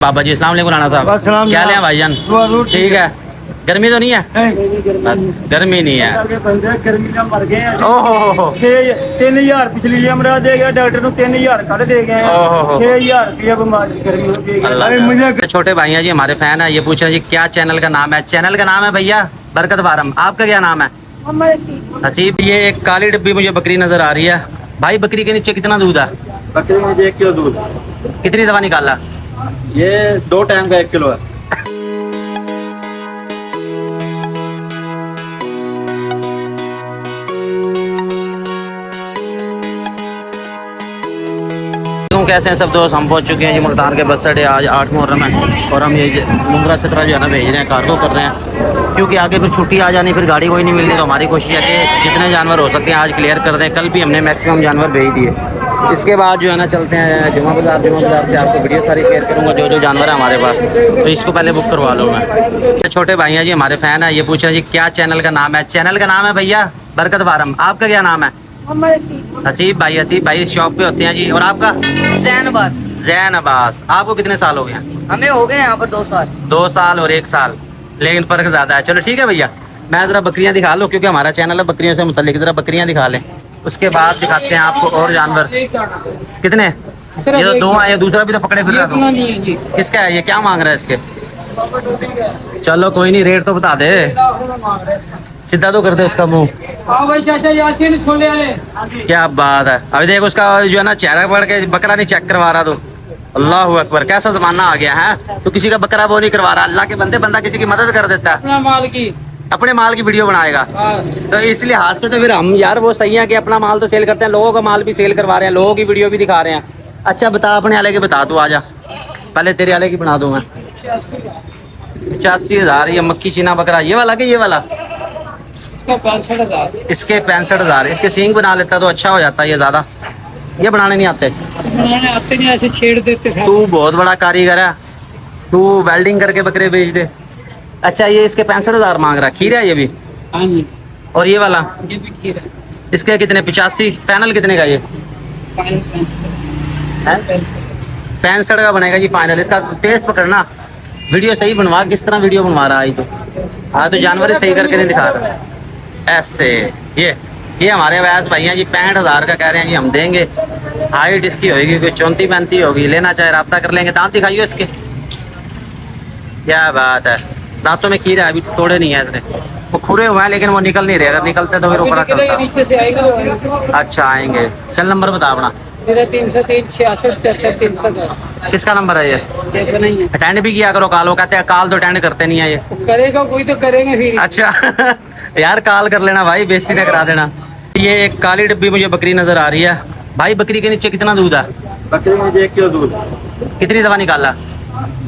बाबा जी अस्सलाम वालेकुम राणा साहब, क्या लें भाईजान? ठीक है, गर्मी तो नहीं है? गर्मी नहीं है। गर्मी ਨਾਲ ਮਰ ਗਏ ਆ ओहो 3000 ਪਿਛਲੀ ਜਮਰਾ ਦੇ ਗਿਆ ਡਾਕਟਰ ਨੂੰ 3000 ਕੱਢ ਦੇ ਗਏ ओहो 6000 रुपया बीमारी गर्मी हो गई अल्लाह का। छोटे भाई हैं जी, हमारे फैन है, ये पूछ रहे हैं जी क्या चैनल का नाम है? चैनल का नाम है भैया बरकत फार्म। आपका क्या नाम है? हसीब। ये एक काली डिब्बी मुझे बकरी नजर आ रही है भाई, बकरी के नीचे कितना दूध है? बकरी में 1 किलो दूध, कितनी दवा निकाला? ये 2 टाइम का 1 किलो है। कैसे हैं सब दोस्त? हम पहुंच चुके हैं जी मुल्तान के बस अड्डे। आज 8 मुहर्रम है और हम ये मुंगरा छतरा जो है ना भेज रहे हैं, कार्गो कर रहे हैं, क्योंकि आगे फिर छुट्टी आ जानी, फिर गाड़ी कोई नहीं मिलनी। तो हमारी कोशिश है कि जितने जानवर हो सकते हैं आज क्लियर कर दें। कल भी हमने मैक्सिमम जानवर भेज दिए। इसके बाद जो है ना चलते हैं जुमा बाज़ार से आपको वीडियो सारी शेयर करूँगा जो जो जानवर है हमारे पास। तो इसको पहले बुक करवा लो मैं। छोटे भाई हैं जी, हमारे फ़ैन है, ये पूछ रहे हैं जी क्या चैनल का नाम है? चैनल का नाम है भैया बरकत फार्म। आपका क्या नाम है? हसीब भाई। हसीब भाई इस शॉप पे होते हैं जी। और आपका? जैन अब्बास। आपको कितने साल हो गए हैं? हमें हो गए यहाँ पर 2 साल। 2 साल और 1 साल, लेकिन फर्क ज्यादा है। चलो ठीक है भैया, मैं जरा बकरियां दिखा लूँ क्योंकि हमारा चैनल है बकरियों से मुतालिक। जरा बकरियां दिखा लें, उसके बाद दिखाते हैं आपको और जानवर। कितने? ये तो 2 आए, दूसरा भी तो पकड़े फिर रहा था। किसका है ये? क्या मांग रहा है इसके? चलो कोई नहीं, रेट तो बता दे, सीधा तो कर दे उसका मुंह। भाई चाचा यासीन छोले वाले। क्या बात है। अभी देख उसका जो है ना चेहरा पड़ के बकरा नहीं चेक करवा रहा। तो अल्लाह अकबर, कैसा जमाना आ गया है। तो किसी का बकरा वो नहीं करवा रहा। अल्लाह के बंदे, बंदा किसी की मदद कर देता है, अपने माल की वीडियो बनाएगा। तो इसलिए हाथ से तो फिर हम यार वो सही है कि अपना माल तो सेल करते हैं, लोगों का माल भी सेल करवा रहे हैं, लोगों की वीडियो भी दिखा रहे हैं। अच्छा बता, अपने वाले की बता तू, आजा पहले तेरे वाले की बना दूं मैं। 85,000 ये मक्खी चीना बकरा। ये वाला के ये वाला? इसका 65,000। इसके 65,000। इसके सींग बना लेता तो अच्छा हो जाता। ये ज्यादा ये बनाने नहीं आते? बनाने आते नहीं, ऐसे छेड़ देते थे। तू बहुत बड़ा कारीगर है, तू वेल्डिंग करके बकरे बेच दे। अच्छा ये इसके 65,000 मांग रहा। खीरा है ये भी? हाँ जी। और ये वाला? ये भी खीरा। इसके कितने? 85। फाइनल कितने का ये? 65 का बनेगा जी फाइनल। इसका फेस पकड़ना, वीडियो सही बनवा। किस तरह वीडियो बनवा रहा है तो? हाँ तो जानवर ही सही करके नहीं दिखा रहा ऐसे। ये हमारे व्यास भाई हैं जी, 65,000 का कह रहे हैं जी, हम देंगे। हाइट इसकी होगी कोई 34-35 होगी, लेना चाहे राब्ता कर लेंगे। दांत दिखाइए इसके। क्या बात है, दांतों में खीरा है, अभी तोड़े नहीं है इसने। वो खुरे हुए हैं लेकिन वो निकल नहीं रहे, अगर निकलते तो फिर ऊपर चलता। नीचे से आएगा। अच्छा आएंगे। चल नंबर बता अपना। 303 66 74 310। किसका नंबर है ये? देखो नहीं है, अटेंड भी किया करो कॉल। वो कहते हैं कॉल तो अटेंड करते नहीं है ये। करेगा कोई तो करेंगे फिर। अच्छा यार कॉल कर लेना भाई, बेइज्जती न करा देना। ये एक काली डिब्बी मुझे बकरी नजर आ रही है भाई, बकरी के नीचे कितना दूध है? बकरी में 1 किलो दूध, कितनी दवा निकाला?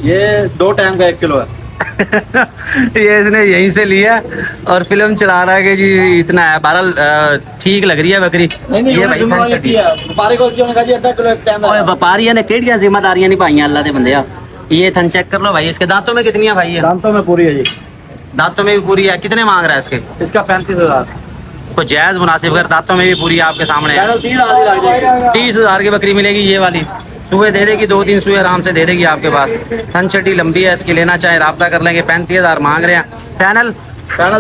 ये 2 टाइम का 1 किलो है। ये इसने यहीं से लिया और फिल्म चला रहा है कि जी इतना है। बहरहाल ठीक लग रही है बकरी। ये भाई व्यापारियों ने केड़ियां जिम्मेदारियां निभाइयां अल्लाह दे बंदे। ये थन चेक कर लो भाई। इसके दांतों में कितनी है भाई? दांतों में पूरी है जी। दांतों में भी पूरी है। कितने मांग रहा है इसके? इसका 35,000। तो जायज मुनासिब, अगर दांतों में भी पूरी है आपके सामने है। 30,000 की बकरी मिलेगी ये वाली। सुबह दे देगी, 2-3 सुबह आराम से दे देगी आपके पास। थन चट्टी लंबी है इसकी, लेना चाहे राब्ता कर लेंगे। 35,000 मांग रहे हैं। फाइनल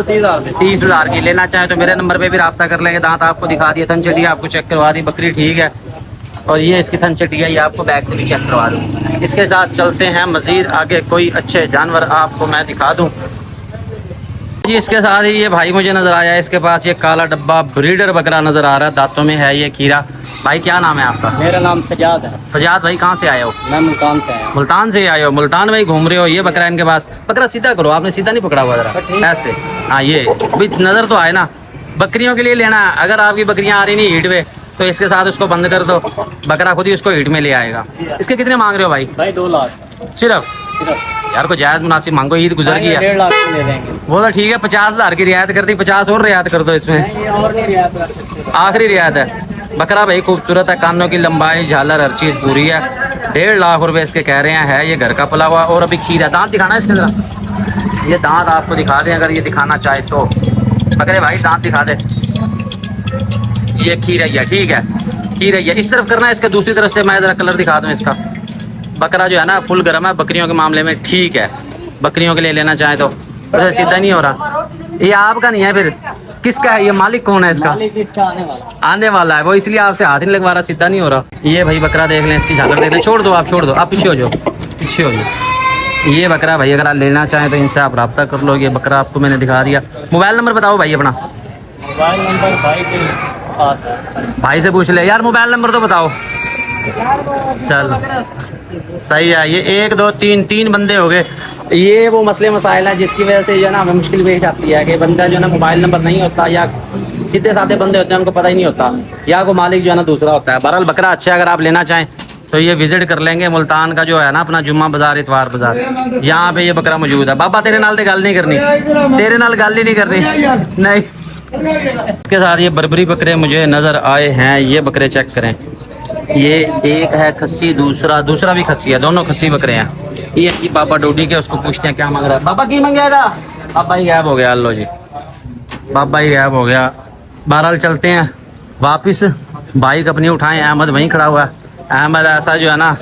30,000 की। लेना चाहे तो मेरे नंबर पे भी राब्ता कर लेंगे। दांत आपको दिखा दिए, थन चट्टी आपको चेक करवा दी, बकरी ठीक है। और ये इसकी थन चट्टी है, ये आपको बैग से भी चेक करवा दूँ। इसके साथ चलते हैं मजीद आगे, कोई अच्छे जानवर आपको मैं दिखा दूँ जी। इसके साथ ही ये भाई मुझे नज़र आया, इसके पास ये काला डब्बा ब्रीडर बकरा नज़र आ रहा है, दांतों में है ये खीरा। भाई क्या नाम है आपका? मेरा नाम सजाद है। सजाद भाई कहाँ से आए हो? मैं मुल्तान से आया हूँ। मुल्तान से आए हो? मुल्तान में ही घूम रहे हो। ये बकरा इनके पास। बकरा सीधा करो, आपने सीधा नहीं पकड़ा हुआ जरा ऐसे। हाँ ये अभी नज़र तो आए ना। बकरियों के लिए लेना है, अगर आपकी बकरियाँ आ रही नहीं हीट में तो इसके साथ उसको बंद कर दो, बकरा खुद ही उसको हीट में ले आएगा। इसके कितने मांग रहे हो भाई? 2 लाख सिर्फ? यार को जायज़ मुनासिब मांगो, ईद गुजर गई है। 1.5 लाख दे देंगे। वो तो ठीक है, 50,000 की रियायत कर दी, 50 और रियायत कर दो इसमें। ये और नहीं रियायत कर सकते। आखिरी रियायत है। बकरा भाई खूबसूरत है, कानों की लंबाई, झालर, हर चीज़ पूरी है। 1.5 लाख रुपए इसके कह रहे हैं। है ये घर का पला हुआ और अभी खीरा। दांत दिखाना है इसके जरा। ये दांत आपको दिखा दें अगर ये दिखाना चाहे तो। बकरे भाई दांत दिखा दे। ये खीरा, ठीक है खीरा। इस तरफ करना है इसका, दूसरी तरफ से मैं जरा कलर दिखा दूँ इसका। बकरा जो है ना फुल गर्म है, बकरियों के मामले में ठीक है, बकरियों के लिए लेना चाहें तो उधर सीधा नहीं हो रहा। ये आपका नहीं है, फिर किसका है? ये मालिक कौन है इसका? इसका आने वाला है वो, इसलिए आपसे हाथ नहीं लगवा रहा, सीधा नहीं हो रहा। ये भाई बकरा देख लें, इसकी झाकर देख लें। छोड़ दो, आप छोड़ दो, आप पीछे हो जाओ, पीछे हो जाओ। ये बकरा भाई अगर आप लेना चाहें तो इनसे आप रब्ता कर लो। ये बकरा आपको मैंने दिखा दिया। मोबाइल नंबर बताओ भाई अपना। मोबाइल नंबर भाई के पास है। भाई से पूछ ले यार, मोबाइल नंबर तो बताओ। चल सही है। ये 1 2 3 बंदे हो गए। ये वो मसले मसाइल है जिसकी वजह से जो है ना हमें मुश्किल पेश आती है कि बंदा जो है ना मोबाइल नंबर नहीं होता, या सीधे साधे बंदे होते हैं उनको पता ही नहीं होता, या को मालिक जो है ना दूसरा होता है। बहरहाल बकरा अच्छा है, अगर आप लेना चाहें तो ये विजिट कर लेंगे। मुल्तान का जो है ना अपना जुम्मा बाजार, इतवार बाजार, यहाँ पे ये बकरा मौजूद है। बाबा तेरे नाल तो गल नहीं करनी, तेरे नाल गल ही नहीं करनी नहीं। इसके साथ ये बर्बरी बकरे मुझे नज़र आए हैं। ये बकरे चेक करें, ये एक है खस्सी, दूसरा भी खस्सी है, दोनों खस्सी बकरे हैं। ये बाबा डोडी के, उसको पूछते हैं क्या मांग रहा है। बाबा की मंगेगा? बाबा ही गायब हो गया। लो जी, बाबा ही गायब हो गया। बहरहाल चलते हैं वापस, बाइक अपनी उठाएं। अहमद वहीं खड़ा हुआ है। अहमद ऐसा जो है ना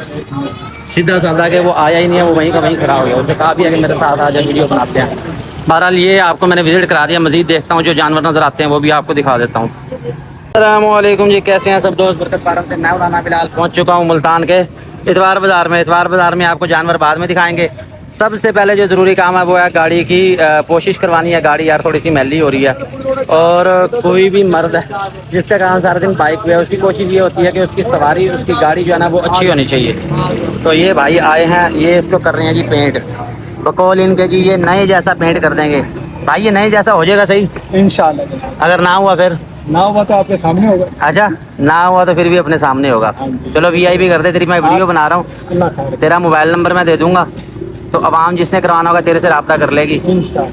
सीधा साधा कि वो आया ही नहीं है, वो वहीं का वहीं खड़ा हो गया। उसने कहा भी है कि मेरे साथ आ जाए, वीडियो बनाते हैं। बहरहाल ये आपको मैंने विजिट करा दिया। मजीद देखता हूँ जो जानवर नजर आते हैं वो भी आपको दिखा देता हूँ। अस्सलामुअलैकुम जी, कैसे हैं सब दोस्त? बरकत फार्म से मैं उलाना बिलाल पहुंच चुका हूं मुल्तान के इतवार बाज़ार में। इतवार बाज़ार में आपको जानवर बाद में दिखाएंगे। सबसे पहले जो ज़रूरी काम है वो है गाड़ी की कोशिश करवानी है। गाड़ी यार थोड़ी सी मैली हो रही है, और कोई भी मर्द है जिसका काम सारा दिन बाइक पे है, उसकी कोशिश ये होती है कि उसकी सवारी, उसकी गाड़ी जो है ना वो अच्छी होनी चाहिए। तो ये भाई आए हैं, ये इसको कर रहे हैं जी पेंट। बकौल इनके जी ये नए जैसा पेंट कर देंगे। भाई ये नए जैसा हो जाएगा सही इंशाल्लाह। अगर ना हुआ फिर? ना हुआ तो आपके सामने होगा। अच्छा, ना हुआ तो फिर भी अपने सामने होगा। चलो वीआईपी कर दे, तेरी मैं वीडियो बना रहा हूँ। अल्लाह खैर। तेरा मोबाइल नंबर मैं दे दूंगा, तो अवाम जिसने करवाना होगा तेरे से रब्ता कर लेगी,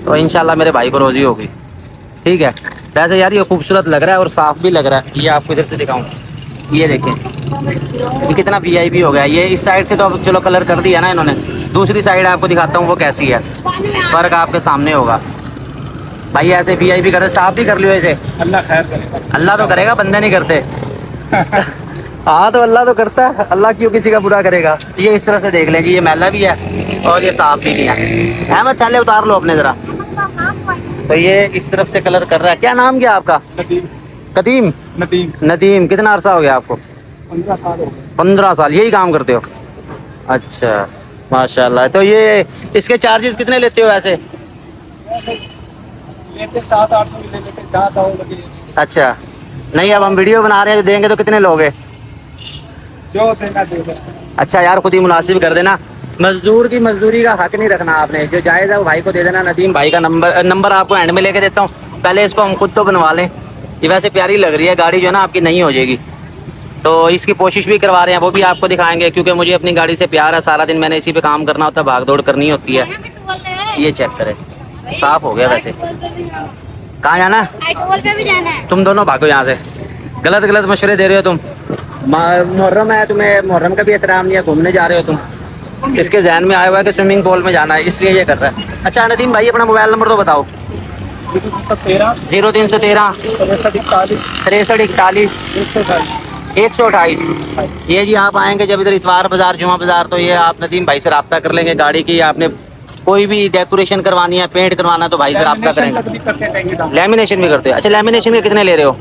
तो इंशाल्लाह मेरे भाई को रोजी होगी। ठीक है। वैसे यार ये खूबसूरत लग रहा है और साफ़ भी लग रहा है। ये आपको इधर से दिखाऊँ, ये देखें ये कितना वीआईपी हो गया। ये इस साइड से तो अब चलो कलर कर दिया ना इन्होंने, दूसरी साइड आपको दिखाता हूँ वो कैसी है। फ़र्क आपके सामने होगा। भाई ऐसे वीआईपी करते, साफ भी कर लियो ऐसे। अल्लाह खैर करे। अल्लाह तो करेगा, बंदे नहीं करते। हाँ तो अल्लाह तो करता है, अल्लाह क्यों किसी का बुरा करेगा। ये इस तरह से देख लें जी, ये मैला भी है और ये साफ भी नहीं है। अहमद थैले उतार लो अपने ज़रा। तो ये इस तरफ से कलर कर रहा है। क्या नाम क्या आपका? कदीम। नदीम। कितना अरसा हो गया आपको? 15 साल हो गए। 15 साल यही काम करते हो? अच्छा माशाल्लाह। तो ये इसके चार्जेस कितने लेते हो वैसे? लेते 700-800 ले लेते, ज़्यादा हो लगे। अच्छा नहीं, अब हम वीडियो बना रहे हैं, जो देंगे तो कितने लोगे? जो देना दे दे। अच्छा यार खुद ही मुनासिब कर देना। मजदूर की मजदूरी का हक नहीं रखना आपने, जो जायज़ है वो भाई को दे देना। नदीम भाई का नंबर आपको एंड में लेके देता हूँ। पहले इसको हम खुद तो बनवा लें। ये वैसे प्यारी लग रही है गाड़ी, जो है ना आपकी नहीं हो जाएगी, तो इसकी कोशिश भी करवा रहे हैं, वो भी आपको दिखाएंगे। क्योंकि मुझे अपनी गाड़ी से प्यार है, सारा दिन मैंने इसी पे काम करना होता है, भाग दौड़ करनी होती है। ये चेक करें, साफ हो गया। वैसे कहाँ जाना है? पे भी जाना है। तुम दोनों भागो यहाँ से, गलत गलत मशवरे दे रहे हो तुम। मुहर्रम है, तुम्हें मुहर्रम का भी एहतराम नहीं है, घूमने जा रहे हो तुम। इसके जहन में आया हुआ है कि स्विमिंग पूल में जाना है, इसलिए ये कर रहा है। अच्छा नदीम भाई अपना मोबाइल नंबर तो बताओ। 0313 63 41 128। ये जी आप आएंगे जब इधर इतवार बाज़ार, जुमा बाज़ार, तो ये आप नदीम भाई से रब्ता कर लेंगे। गाड़ी की आपने कोई भी डेकोरेशन करवानी है, पेंट करवाना है, तो भाई से रब्ता करेंगे। लेमिनेशन भी करते हैं? अच्छा लेमिनेशन के कितने ले रहे हो?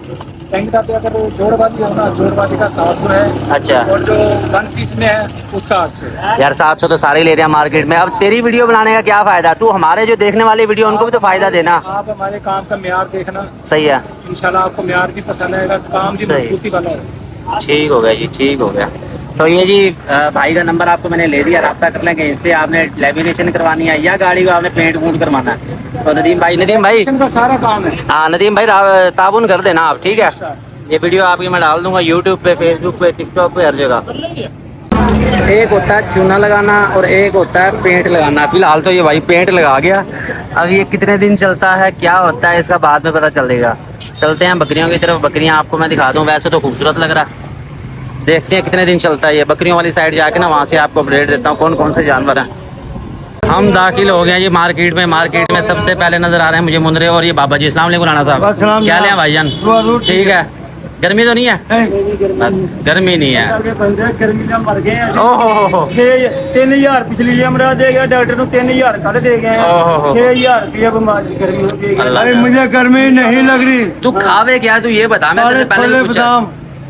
अगर जोड़वादी हो ना, जोड़वादी का 700 है। अच्छा। और जो 1 पीस में है उसका 800 है। यार 700 तो सारे ले रहे हैं मार्केट में। अब तेरी वीडियो बनाने का क्या फ़ायदा? तू हमारे जो देखने वाली वीडियो उनको भी तो फ़ायदा देना। आप हमारे काम का म्यार देखना। सही है, इंशाल्लाह आपको म्यार भी पसंद आएगा, काम भी सही। मजबूती वाला है। ठीक हो गया जी, ठीक हो गया। तो ये जी भाई का नंबर आपको मैंने ले दिया, रब्ता कर लेंगे इनसे। आपने लेमिनेशन करवानी है या गाड़ी को आपने पेंट वूंट करवाना है, तो नदीम भाई का सारा काम है। हाँ नदीम भाई ताबुन कर देना आप। ठीक है, ये वीडियो आपकी मैं डाल दूंगा यूट्यूब पे, फेसबुक पे, टिकटॉक पे, हर जगह। एक होता है चूना लगाना और एक होता है पेंट लगाना। फिलहाल तो ये भाई पेंट लगा गया। अब ये कितने दिन चलता है, क्या होता है इसका बाद में पता चलेगा। चलते हैं बकरियों की तरफ। बकरियां आपको मैं दिखा दूं, वैसे तो खूबसूरत लग रहा है, देखते हैं कितने दिन चलता है ये। बकरियों वाली साइड जाके ना वहाँ से आपको अपडेट देता हूँ कौन कौन से जानवर हैं। हम दाखिल हो गए हैं जी मार्केट में। मार्केट में सबसे पहले नजर आ रहे हैं मुझे मुंदरे और ये बाबा जी। अस्सलाम वालेकुम राणा साहब, क्या लें भाईजान? ठीक है, गर्मी तो नहीं है? गर्मी नहीं है। बंदे गर्मी ਨਾਲ ਮਰ ਗਏ ਆ ओहो 3000 ਪਿਛਲੀ ਜਮਰਾ ਦੇ ਗਿਆ ਡਾਕਟਰ ਨੂੰ 3000 ਕੱਢ ਦੇ ਗਏ ओहो 6000 रुपया बीमारी गर्मी हो गई अल्लाह अरे का। मुझे गर्मी नहीं लग रही। तू खावे क्या? तू ये बता, मैं अरे तेरे पहले छोले भी पूछा। बादाम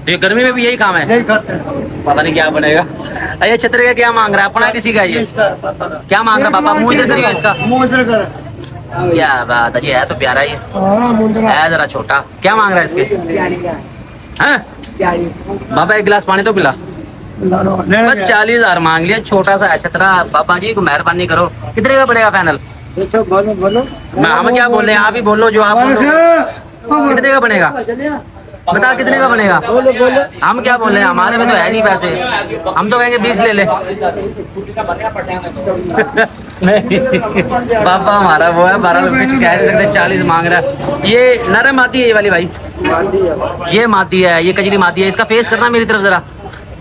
ये गर्मी में भी यही काम है? यही खाते हैं। पता नहीं क्या बनेगा। ये छत्र का क्या मांग रहा है? अपना किसी का ये क्या मांग रहा है? पापा मुंह इधर करियो इसका। मुंह कर। क्या बात है, ये है तो प्यारा ही हाँ मुंदरा। है, जरा छोटा। क्या मांग रहा है इसके? हैं? बाबा एक गिलास पानी तो पिला। बस 40,000 मांग लिया, छोटा सा है छतरा। पापा जी को मेहरबानी करो, कितने का पड़ेगा फाइनल? बोलो बोलो। हम क्या बोल रहे हैं, आप ही बोलो जो आप बोलो। कितने का बनेगा? बता कितने का बनेगा? हम क्या बोल रहे हैं, हमारे में तो है नहीं पैसे। हम तो कहेंगे 20 ले ले। नहीं पापा हमारा वो है 12 रुपए कह नहीं सकते, 40 मांग रहा है। ये नरम आती है ये वाली भाई? ये मादी है, ये कजरी मादी है। इसका फेस करना मेरी तरफ जरा।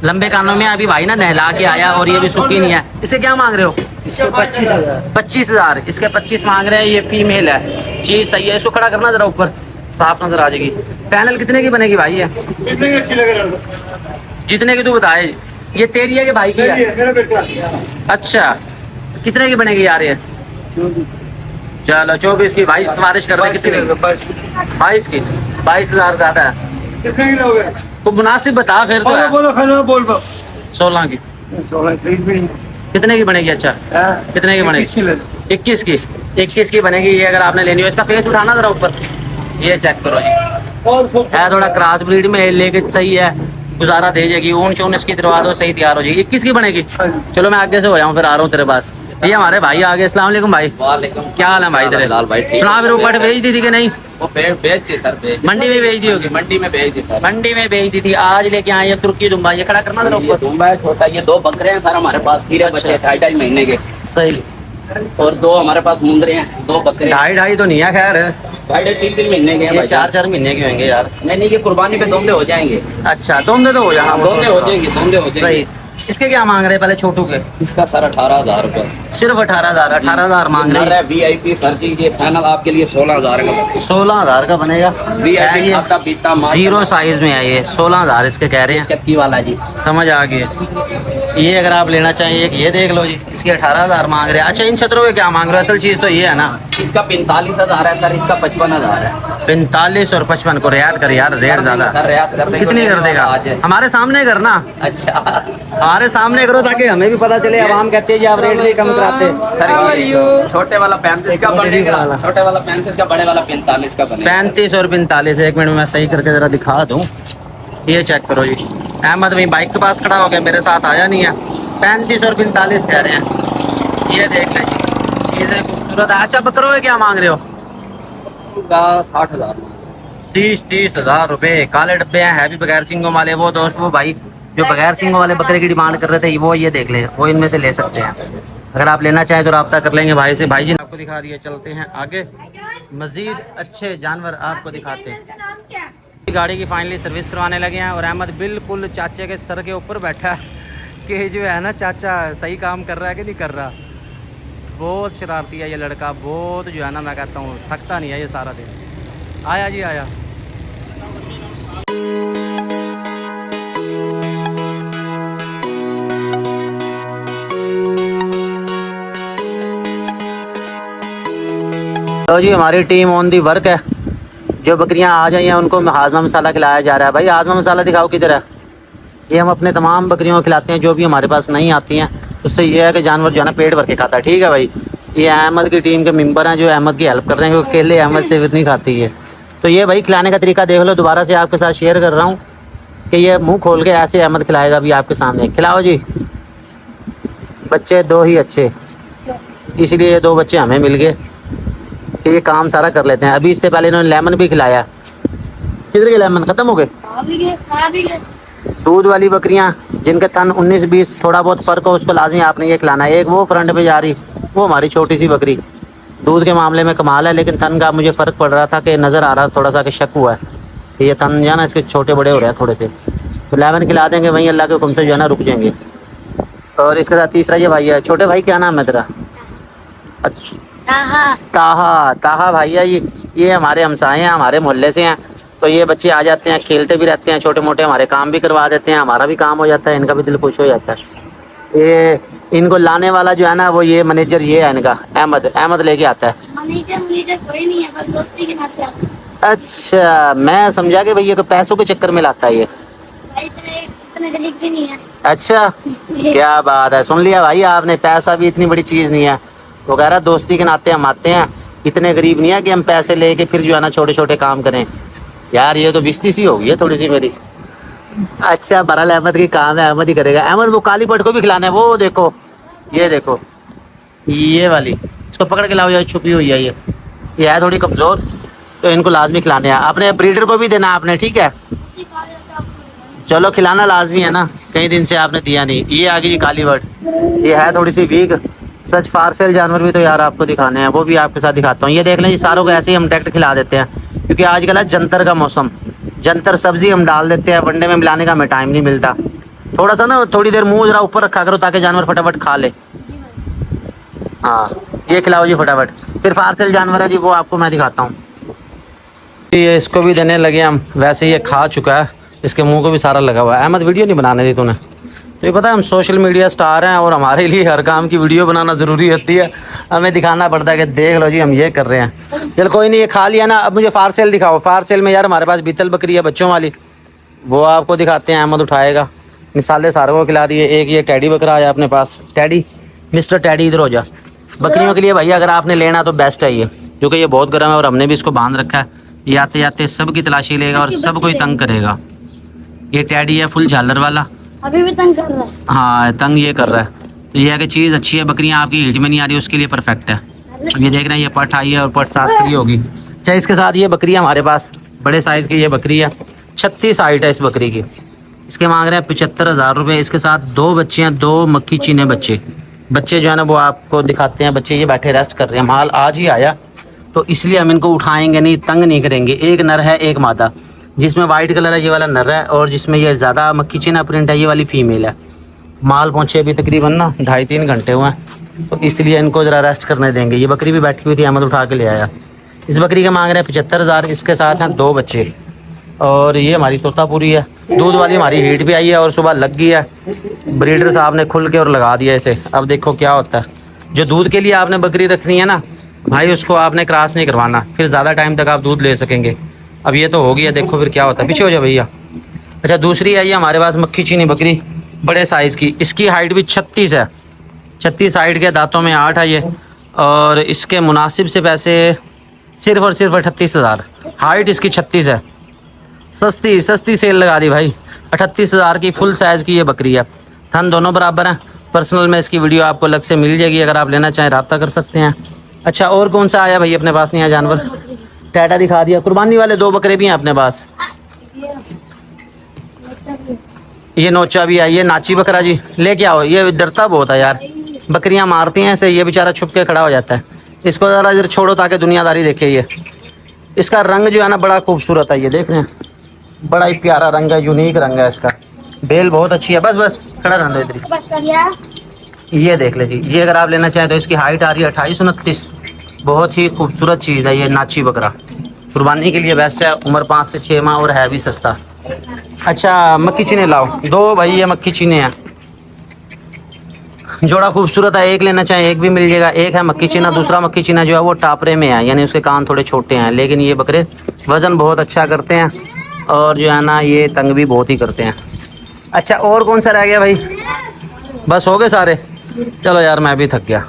लंबे कानों में अभी भाई ना नहला के आया और ये भी सूखी नहीं है। इसे क्या मांग रहे हो? 25,000। इसके 25 मांग रहे हैं। ये फीमेल है, चीज सही है। इसको खड़ा करना जरा ऊपर, साफ नजर आ जाएगी। पैनल कितने की बनेगी भाई? ये कितनी अच्छी लग रहा है। जितने की तू बताए। ये तेरी है कि भाई की है? मेरा बेटा। अच्छा, कितने की बनेगी यार ये? चलो 24 की भाई, सिफारिश कर दे। कितने की? 22 की। 22,000 ज्यादा है। कितने की लोगे? तो मुनासिब बता फिर तो है। बोलो बोलो बोल दो। 16 की। 16 खरीद भी नहीं। कितने की बनेगी? अच्छा कितने की बनेगी? 21 की। 21 की बनेगी ये, अगर आपने लेनी हो। इसका फेस उठाना जरा ऊपर, ये चेक करो जी। है थोड़ा क्रॉस ब्रीड में, लेकिन सही है, गुजारा दे जाएगी। ऊन शोन इसकी दिलवा दो, सही तैयार हो जाएगी। 21 की बनेगी। चलो मैं आगे से हो जाऊँ, फिर आ रहा हूँ तेरे पास। ये हमारे भाई आगे। अस्सलाम वालेकुम भाई। क्या हाल है भाई तेरे? लाल भाई ठीक। सुना फिर ऊपर भेज दी थी कि नहीं? वो बेच दी सर, बेच मंडी में भेज दी होगी। मंडी में भेज दी सर। मंडी में भेज दी थी, आज लेके आए ये तुर्की दुम्बा। ये खड़ा करना जरा ये ऊपर। दुम्बा है छोटा, ये 2 बकरे हैं सर हमारे पास, हीरे बच्चे 2.5 महीने के, सही। और 2 हमारे पास मुंदरे हैं, 2 बकरे 2.5 तो नहीं है खैर, 2.5-3 महीने के हैं ये भाई। 4 महीने के होंगे यार। नहीं ये कुर्बानी पे दोंदे हो जाएंगे। अच्छा दोंदे तो हो जाना। दोंदे हो जाएंगे, दोंदे हो जाएंगे। सही। इसके क्या मांग रहे हैं पहले छोटू के? इसका सर 18,000 रुपये सिर्फ 18,000 मांग रहे हैं। VIP सर जी, ये फाइनल आपके लिए 16,000 का। 16,000 का बनेगा। VIP खाता पीता जीरो साइज में है ये। 16,000 इसके कह रहे हैं। चक्की वाला जी। समझ आ गए। ये अगर आप लेना चाहिए, ये देख लो जी, इसके 18,000 मांग रहे हैं। अच्छा इन छतरों के क्या मांग रहे हो? असल चीज तो ये है ना। इसका 45,000 है सर, इसका 55,000 है। 45 और 55 को रियायत कर यार, रेट ज्यादा। सर रियायत कर देंगे। कितनी कर देगा? आज हमारे सामने करना, अच्छा हमारे सामने करो ताकि हमें भी पता चले। अब हम कहते हैं जी आप रेट नहीं कम कराते। सर ये छोटे वाला 35 का बनेगा, छोटे वाला 35 का, बड़े वाला 45 का बनेगा। 35 और 45। 1 मिनट में मैं सही करके जरा दिखा दूं। ये चेक करो जी। अहमद भाई बाइक के पास खड़ा हो गया, मेरे साथ आया नहीं है। 35 और 45 कह रहे हैं। ये देख लें जी, चीजें खूबसूरत है। अच्छा बकरों के क्या मांग रहे हो? का 60,000 30,000 रुपए। काले डब्बे हैं, है भी बगैर सिंगों वाले। वो दोस्त वो भाई जो बगैर सिंगों वाले बकरे की डिमांड कर रहे थे, वो ये देख लें, वो इनमें से ले सकते हैं। अगर आप लेना चाहें तो रब्ता कर लेंगे भाई से। भाई जी ने आपको दिखा दिया, चलते हैं आगे, मजीद अच्छे जानवर आपको दिखाते हैं। गाड़ी की फाइनली सर्विस करवाने लगे हैं और अहमद बिल्कुल चाचे के सर के ऊपर बैठा है कि जो है ना चाचा सही काम कर रहा है कि नहीं कर रहा। बहुत शरारती है ये लड़का, बहुत जो है ना, मैं कहता हूँ थकता नहीं है ये सारा दिन। आया जी आया। तो जी हमारी टीम ऑन दी वर्क है। जो बकरियां आ जाई हैं उनको हाजमा मसाला खिलाया जा रहा है। भाई हाजमा मसाला दिखाओ किधर है? ये हम अपने तमाम बकरियों को खिलाते हैं जो भी हमारे पास नहीं आती हैं। उससे ये है कि जानवर जो है ना पेट भर के खाता है। ठीक है भाई। ये अहमद की टीम के मेंबर हैं जो अहमद की हेल्प कर रहे हैं, क्योंकि अकेले अहमद से फिर नहीं खाती है। तो ये भाई खिलाने का तरीका देख लो, दोबारा से आपके साथ शेयर कर रहा हूँ कि ये मुँह खोल के ऐसे अहमद खिलाएगा अभी आपके सामने। खिलाओ जी। बच्चे 2 ही अच्छे, इसलिए ये 2 बच्चे हमें मिल गए कि ये काम सारा कर लेते हैं। अभी इससे पहले इन्होंने लेमन भी खिलाया। किधर के लेमन खत्म हो गए? दूध वाली बकरियां जिनके तन 19-20 थोड़ा बहुत फ़र्क हो, उसको लाजमी आपने ये खिलाना है। एक वो फ्रंट पे जा रही, वो हमारी छोटी सी बकरी, दूध के मामले में कमाल है, लेकिन तन का मुझे फ़र्क पड़ रहा था कि नज़र आ रहा थोड़ा सा कि शक हुआ है कि ये तन जो है ना इसके छोटे बड़े हो रहे हैं थोड़े से। तो लेमन खिला देंगे, वहीं अल्लाह के हुक्म से जो है ना रुक जाएंगे। और इसके साथ तीसरा ये भाई है। छोटे भाई क्या नाम है तेरा? अच्छा ताहा। ताहा भाई है ये हमारे हमसाए हैं, हमारे मोहल्ले से हैं। तो ये बच्चे आ जाते हैं, खेलते भी रहते हैं, छोटे मोटे हमारे काम भी करवा देते हैं, हमारा भी काम हो जाता है, इनका भी दिल खुश हो जाता है। ये इनको लाने वाला जो है ना वो ये मैनेजर ये है इनका, अहमद लेके आता है। मैनेजर कोई नहीं है, बस दोस्ती के नाते आता है। अच्छा, मैं समझा कि भैया को पैसों के चक्कर में लाता है ये। भाई इतने गरीब भी नहीं है। अच्छा, क्या बात है, सुन लिया भाई आपने, पैसा भी इतनी बड़ी चीज़ नहीं है। वो कह रहा दोस्ती के नाते हम आते हैं, इतने गरीब नहीं है कि हम पैसे लेके फिर जो है ना छोटे छोटे काम करें। यार ये तो बिस्ती सी होगी है थोड़ी सी मेरी। अच्छा, बहरहाल अहमद की काम है, अहमद ही करेगा। अहमद वो काली पट को भी खिलाना है, वो देखो, ये देखो, ये वाली, इसको पकड़ के लाओ यार, छुपी हुई है ये है थोड़ी कमज़ोर, तो इनको लाजमी खिलाने हैं। अपने ब्रीडर को भी देना आपने, ठीक है? चलो खिलाना लाजमी है ना, कई दिन से आपने दिया नहीं। ये आ गई जी काली बट, ये है थोड़ी सी वीक। सच फारसेल जानवर भी तो यार आपको दिखाने हैं, वो भी आपके साथ दिखाता हूँ। ये देख लें जी, सारों को ऐसे ही हम डायरेक्ट खिला देते हैं, क्योंकि आजकल है जंतर का मौसम, जंतर सब्जी हम डाल देते हैं, वनडे में मिलाने का हमें टाइम नहीं मिलता। थोड़ा सा ना थोड़ी देर मुंह जरा ऊपर रखा करो ताकि जानवर फटाफट खा ले। हाँ, ये खिलाओ जी फटाफट। फिर फारसेल जानवर है जी, वो आपको मैं दिखाता हूँ। ये इसको भी देने लगे हम, वैसे ये खा चुका है, इसके मुंह को भी सारा लगा हुआ है। अहमद वीडियो नहीं बनाने दी तूने, तो ये पता है हम सोशल मीडिया स्टार हैं और हमारे लिए हर काम की वीडियो बनाना ज़रूरी होती है, हमें दिखाना पड़ता है कि देख लो जी हम ये कर रहे हैं। चल कोई नहीं, ये खा लिया ना, अब मुझे फारसेल दिखाओ। फारसेल में यार हमारे पास बीतल बकरी है बच्चों वाली, वो आपको दिखाते हैं, अहमद उठाएगा। मिसाले सारों को खिला दिए। एक ये टैडी बकरा आया अपने पास, टैडी, मिस्टर टैडी इधर हो जा। बकरियों के लिए भैया अगर आपने लेना तो बेस्ट है ये, क्योंकि ये बहुत गर्म है और हमने भी इसको बांध रखा है। ये आते जाते सब की तलाशी लेगा और सब कोई तंग करेगा। ये टैडी है फुल झालर वाला, अभी भी तंग कर रहा है। हाँ तंग ये कर रहा है। तो ये है कि चीज़ अच्छी है, बकरियाँ आपकी हीट में नहीं आ रही, उसके लिए परफेक्ट है। अब ये देख रहे हैं ये पट आई है और पट साथ खड़ी होगी। अच्छा, इसके साथ ये बकरी है हमारे पास, बड़े साइज़ की ये बकरी है, 36 हाइट है इस बकरी की। इसके मांग रहे हैं 75,000 रुपये। इसके साथ 2 बच्चे हैं, 2 मक्खी चीने बच्चे। बच्चे जो है ना वो आपको दिखाते हैं। बच्चे ये बैठे रेस्ट कर रहे हैं, माल आज ही आया तो इसलिए हम इनको उठाएंगे नहीं, तंग नहीं करेंगे। एक नर है एक मादा, जिसमें वाइट कलर है ये वाला नर है, और जिसमें ये ज़्यादा मक्खी चीना प्रिंट है ये वाली फीमेल है। माल पहुँचे अभी तकरीबन ना 2.5-3 घंटे हुए हैं, तो इसलिए इनको ज़रा रेस्ट करने देंगे। ये बकरी भी बैठी हुई थी, अहमद उठा के ले आया। इस बकरी के मांग रहे हैं 75,000। इसके साथ हैं 2 बच्चे, और ये हमारी तोतापुरी है, दूध वाली हमारी हीट भी आई है और सुबह लग गई है। ब्रीडर साहब ने खुल के और लगा दिया इसे। अब देखो क्या होता है। जो दूध के लिए आपने बकरी रखनी है ना भाई, उसको आपने क्रॉस नहीं करवाना, फिर ज़्यादा टाइम तक आप दूध ले सकेंगे। अब ये तो हो गया, देखो फिर क्या होता है। पीछे हो जाओ भैया। अच्छा, दूसरी आई है हमारे पास मक्खी चीनी बकरी, बड़े साइज़ की। इसकी हाइट भी 36 है, 36 हाइट के, दांतों में 8 है ये, और इसके मुनासिब से पैसे सिर्फ और सिर्फ 38,000। हाइट इसकी 36 है, सस्ती सेल लगा दी भाई। 38,000 की फुल साइज़ की ये बकरी है। थन दोनों बराबर हैं। पर्सनल में इसकी वीडियो आपको अलग से मिल जाएगी, अगर आप लेना चाहें रब्ता कर सकते हैं। अच्छा, और कौन सा आया भाई अपने पास? नहीं है जानवर, टैटा दिखा दिया। कुर्बानी वाले 2 बकरे भी हैं अपने पास। ये नोचा भी आई है, नाची बकरा जी लेके आओ। ये डरता बहुत है यार, बकरियां मारती हैं इसे, ये बेचारा छुप के खड़ा हो जाता है। इसको ज़रा इधर छोड़ो ताकि दुनियादारी देखे। ये इसका रंग जो है ना बड़ा खूबसूरत है, ये देख रहे हैं, बड़ा ही प्यारा रंग है, यूनिक रंग है इसका। बेल बहुत अच्छी है। बस खड़ा रहने दो इधर ही। बस कर यार। ये देख लीजिए, ये अगर आप लेना चाहें तो इसकी हाइट आ रही है 28-29। बहुत ही खूबसूरत चीज़ है ये नाची बकरा, कुर्बानी के लिए बेस्ट है। उम्र 5 से 6 माह और है भी सस्ता। अच्छा, मक्खी चीने लाओ 2 भाई, ये मक्खी चीने हैं, जोड़ा खूबसूरत है। एक लेना चाहें एक भी मिल जाएगा। एक है मक्खी चीना, दूसरा मक्खी चीना जो है वो टापरे में है, यानी उसके कान थोड़े छोटे हैं, लेकिन ये बकरे वज़न बहुत अच्छा करते हैं और जो है ना ये तंग भी बहुत ही करते हैं। अच्छा, और कौन सा रह गया भाई? बस हो गए सारे? चलो यार मैं भी थक गया।